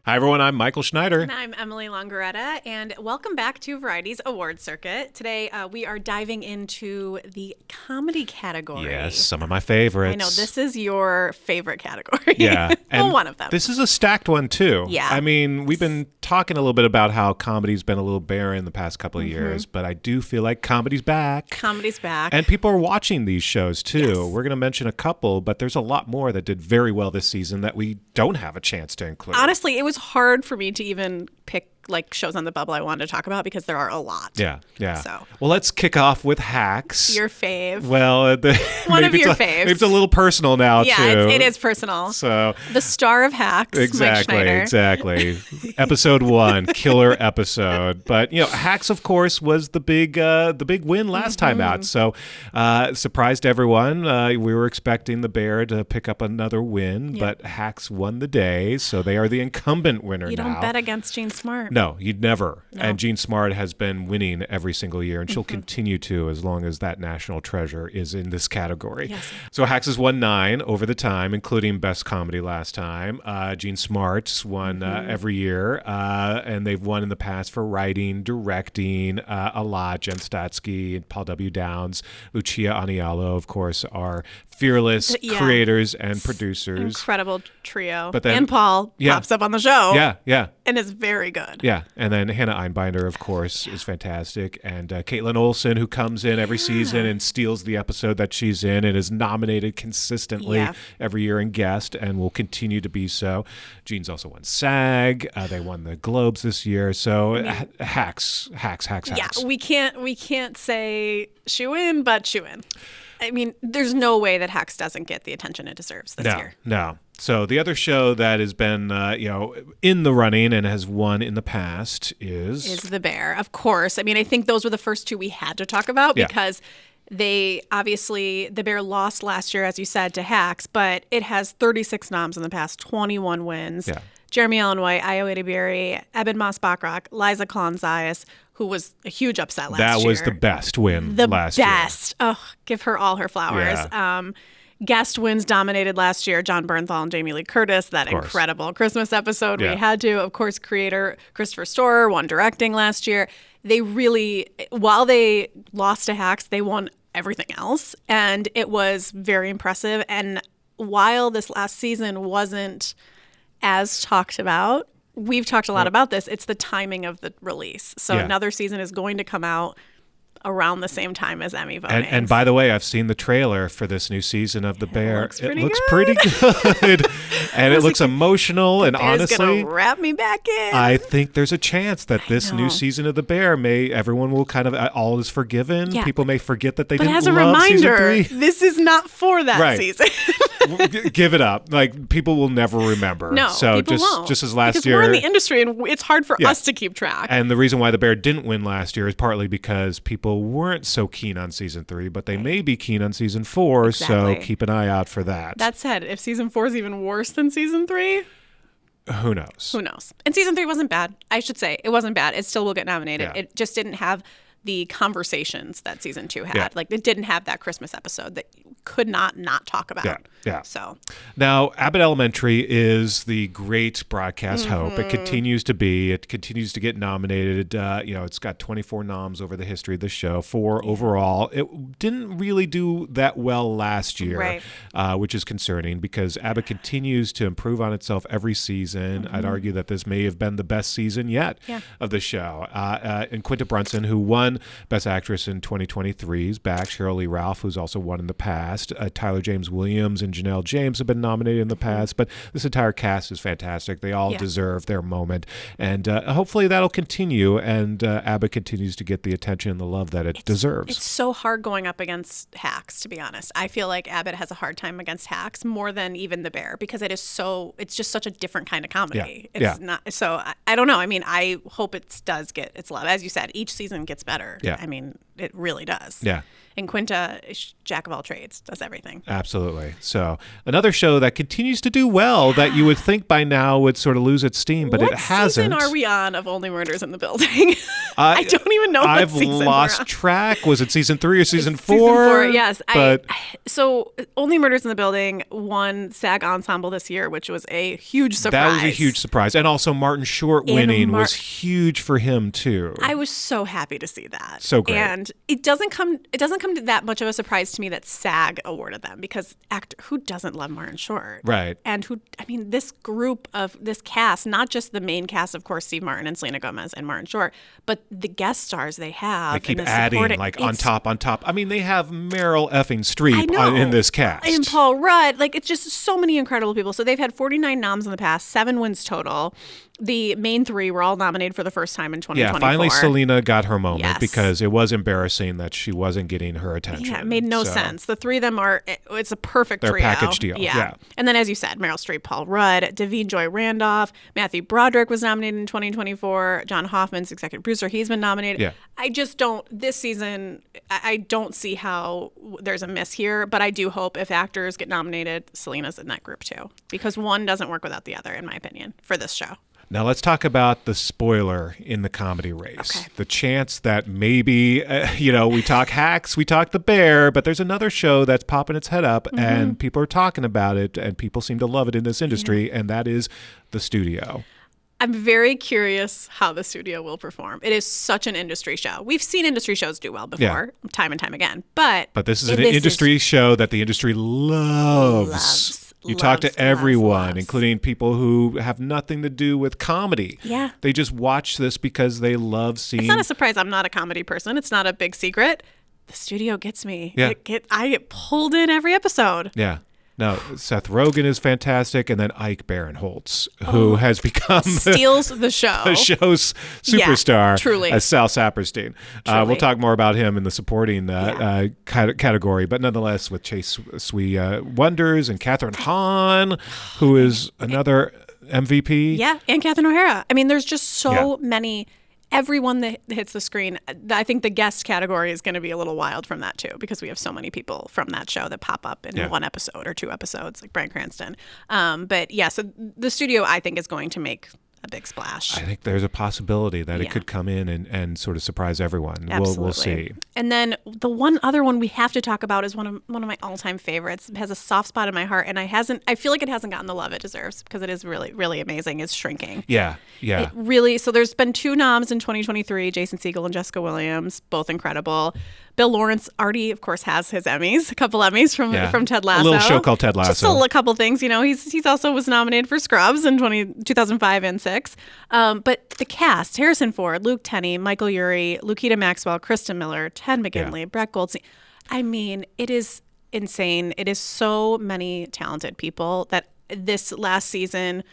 Hi, everyone. I'm Michael Schneider. And I'm Emily Longeretta, and welcome back to Variety's Award Circuit. Today, we are diving into the comedy category. Yes, some of my favorites. I know, this is your favorite category. Yeah. Well, and one of them. This is a stacked one, too. Yeah. I mean, we've been talking a little bit about how comedy's been a little barren the past couple of years, but I do feel like comedy's back. Comedy's back. And people are watching these shows, too. Yes. We're going to mention a couple, but there's a lot more that did very well this season that we don't have a chance to include. Honestly, it was hard for me to even pick like shows on the bubble I wanted to talk about because there are a lot. Yeah. So. Well, let's kick off with Hacks. Your fave. Well, One of your faves. Maybe it's a little personal now, too. Yeah, it is personal. So the star of Hacks, Mike Schneider. Exactly. Episode 1, killer episode. But Hacks, of course, was the big win last time out. So surprised everyone. We were expecting the Bear to pick up another win, but Hacks won the day, so they are the incumbent winner now. You don't bet against Jean Smart. No, you'd never. No. And Jean Smart has been winning every single year, and she'll continue to as long as that national treasure is in this category. Yes. So Hacks has won 9 over the time, including Best Comedy last time. Jean Smart's won every year, and they've won in the past for writing, directing, a lot. Jen Statsky and Paul W. Downs, Lucia Aniello, of course, are fearless creators and producers. Incredible trio. But then, and Paul pops up on the show. Yeah. And is very good. Yeah, and then Hannah Einbinder, of course, is fantastic. And Caitlin Olsen, who comes in every season and steals the episode that she's in and is nominated consistently every year and guest and will continue to be so. Jean's also won SAG. They won the Globes this year. So Hacks. Yeah, we can't say shoe in, but shoe in. I mean, there's no way that Hacks doesn't get the attention it deserves this year. No. So the other show that has been, in the running and has won in the past is The Bear, of course. I mean, I think those were the first two we had to talk about because they obviously, The Bear lost last year, as you said, to Hacks, but it has 36 noms in the past, 21 wins. Yeah. Jeremy Allen White, Io Edeberry, Eben Moss-Bachrach, Liza Colin-Zayas, who was a huge upset last year. That was the best win last year. The best. Oh, give her all her flowers. Yeah. Guest wins dominated last year. John Bernthal and Jamie Lee Curtis, that incredible Christmas episode we had to. Of course, creator Christopher Storer won directing last year. They really, while they lost to Hacks, they won everything else. And it was very impressive. And while this last season wasn't as talked about, we've talked a lot about this. It's the timing of the release. So another season is going to come out around the same time as Emmy voting. And by the way, I've seen the trailer for this new season of The Bear. It looks pretty good. And it looks emotional. And honestly, going to wrap me back in. I think there's a chance that this new season of The Bear everyone will kind of, all is forgiven. Yeah. People may forget that they but didn't as a love reminder, season 3. this is not for that season. Give it up. Like, people will never remember. No, so people won't. just as last because year. We're in the industry and it's hard for us to keep track. And the reason why The Bear didn't win last year is partly because people weren't so keen on season 3, but they may be keen on season 4. Exactly. So keep an eye out for that. That said, if season 4 is even worse than season 3, who knows? Who knows? And season 3 wasn't bad. I should say it wasn't bad. It still will get nominated. Yeah. It just didn't have the conversations that season 2 had. Yeah. Like, it didn't have that Christmas episode that you could not talk about. Yeah. So now, Abbott Elementary is the great broadcast hope. It continues to be. It continues to get nominated. It's got 24 noms over the history of the show, 4 overall. It didn't really do that well last year, which is concerning because Abbott continues to improve on itself every season. I'd argue that this may have been the best season yet of the show. And Quinta Brunson, who won Best Actress in 2023, is back. Sheryl Lee Ralph, who's also won in the past. Tyler James Williams and Janelle James have been nominated in the past, but this entire cast is fantastic. They all deserve their moment, and hopefully that'll continue, and Abbott continues to get the attention and the love that it deserves. It's so hard going up against Hacks, to be honest. I feel like Abbott has a hard time against Hacks more than even The Bear because it's just such a different kind of comedy. It's not, so I don't know. I mean, I hope it does get its love. As you said, each season gets better. Yeah. I mean, it really does. Yeah. And Quinta is jack of all trades, does everything. Absolutely. So another show that continues to do well that you would think by now would sort of lose its steam, but it hasn't. What season are we on of Only Murders in the Building? I don't even know I've what season lost track. Was it season 3 or season 4? Season 4, yes. But so Only Murders in the Building won SAG Ensemble this year, which was a huge surprise. That was a huge surprise. And also Martin Short winning was huge for him too. I was so happy to see that. So great. And it doesn't come to that much of a surprise to me that SAG awarded them, because who doesn't love Martin Short? Right. And this group of this cast, not just the main cast, of course, Steve Martin and Selena Gomez and Martin Short, but the guest stars they have. They keep adding on top. I mean, they have Meryl effing Streep in this cast. And Paul Rudd. It's just so many incredible people. So they've had 49 noms in the past, 7 wins total. The main 3 were all nominated for the first time in 2024. Yeah, finally Selena got her moment, yes, because it was embarrassing that she wasn't getting her attention. Yeah, it made no sense. The 3 of them it's a perfect trio. They're a package deal. Yeah. And then, as you said, Meryl Streep, Paul Rudd, Davine Joy Randolph, Matthew Broderick was nominated in 2024. John Hoffman's executive producer, he's been nominated. Yeah. I just don't, this season, I don't see how there's a miss here, but I do hope if actors get nominated, Selena's in that group too, because one doesn't work without the other, in my opinion, for this show. Now let's talk about the spoiler in the comedy race. Okay. The chance that maybe, we talk Hacks, we talk The Bear, but there's another show that's popping its head up, and people are talking about it, and people seem to love it in this industry, and that is The Studio. I'm very curious how The Studio will perform. It is such an industry show. We've seen industry shows do well before, time and time again. But this is an industry show that the industry loves. You talk to everyone, including people who have nothing to do with comedy. Yeah. They just watch this because they love seeing... It's not a surprise I'm not a comedy person. It's not a big secret. The Studio gets me. Yeah. I get pulled in every episode. Yeah. No, Seth Rogen is fantastic, and then Ike Barinholtz, who has become steals the show. The show's superstar, truly. As Sal Saperstein. We'll talk more about him in the supporting category, but nonetheless, with Chase Sui Wonders and Kathryn Hahn, who is another MVP. Yeah, and Catherine O'Hara. I mean, there's just so many. Everyone that hits the screen, I think the guest category is going to be a little wild from that too, because we have so many people from that show that pop up in one episode or 2 episodes, like Bryan Cranston. But yeah, so The Studio, I think, is going to make a big splash. I think there's a possibility that it could come in and sort of surprise everyone. Absolutely. We'll see. And then the one other one we have to talk about is one of my all-time favorites. It has a soft spot in my heart, and I feel like it hasn't gotten the love it deserves, because it is really, really amazing. It's Shrinking. Yeah. It really, so there's been 2 noms in 2023, Jason Segel and Jessica Williams, both incredible. Bill Lawrence already, of course, has his Emmys, a couple Emmys from Ted Lasso. A little show called Ted Lasso. Just a couple things. He's also was nominated for Scrubs in 2005 and 2006. But the cast, Harrison Ford, Luke Tenney, Michael Urie, Lukita Maxwell, Kristen Miller, Ted McGinley, Brett Goldstein. I mean, it is insane. It is so many talented people that this last season,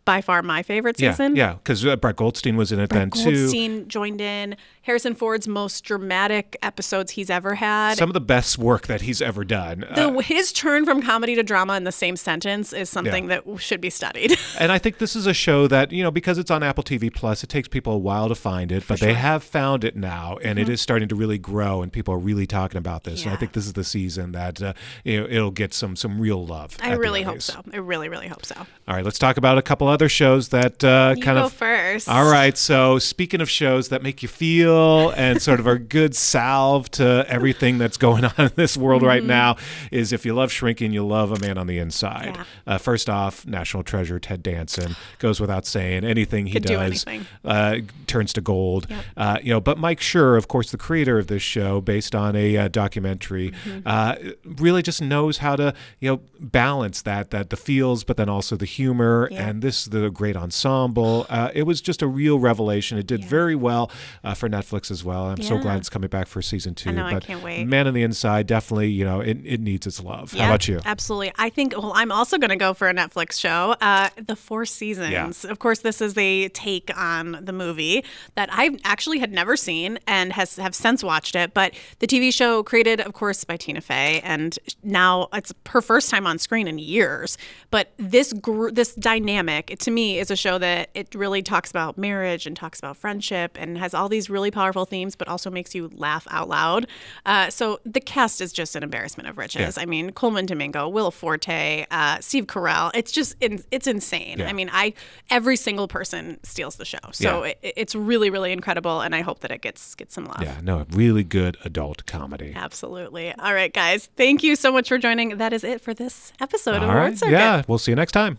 by far my favorite season. Yeah, because Brett Goldstein was in it then too. Brett Goldstein joined in. Harrison Ford's most dramatic episodes he's ever had. Some of the best work that he's ever done. His turn from comedy to drama in the same sentence is something that should be studied. And I think this is a show that, because it's on Apple TV Plus, it takes people a while to find it, but they have found it now, and it is starting to really grow, and people are really talking about this. And I think this is the season that it'll get some real love. I really hope so. I really, really hope so. All right, let's talk about a couple other shows that you go first. All right, so speaking of shows that make you feel and sort of are good salve to everything that's going on in this world right now, is if you love Shrinking, you love A Man on the Inside. Yeah. First off, National Treasure Ted Danson, goes without saying. Anything he does turns to gold. Yep. But Mike Schur, of course, the creator of this show, based on a documentary, really just knows how to balance that the feels, but then also the humor, and the great ensemble. It was just a real revelation. It did very well for Netflix as well. I'm so glad it's coming back for season 2. I know, I can't wait. Man on the Inside, definitely, it needs its love. How about you? Absolutely. I think, I'm also going to go for a Netflix show, The 4 Seasons. Yeah. Of course, this is a take on the movie that I actually had never seen and have since watched it. But the TV show created, of course, by Tina Fey, and now it's her first time on screen in years. But this dynamic, to me, is a show that it really talks about marriage and talks about friendship and has all these really powerful themes, but also makes you laugh out loud. So the cast is just an embarrassment of riches. Yeah. I mean, Coleman Domingo, Will Forte, Steve Carell. It's just it's insane. Yeah. I mean, every single person steals the show. So it's really, really incredible, and I hope that it gets some love. Yeah, no, really good adult comedy. Absolutely. All right, guys. Thank you so much for joining. That is it for this episode of All right. Award Circuit. Yeah, we'll see you next time.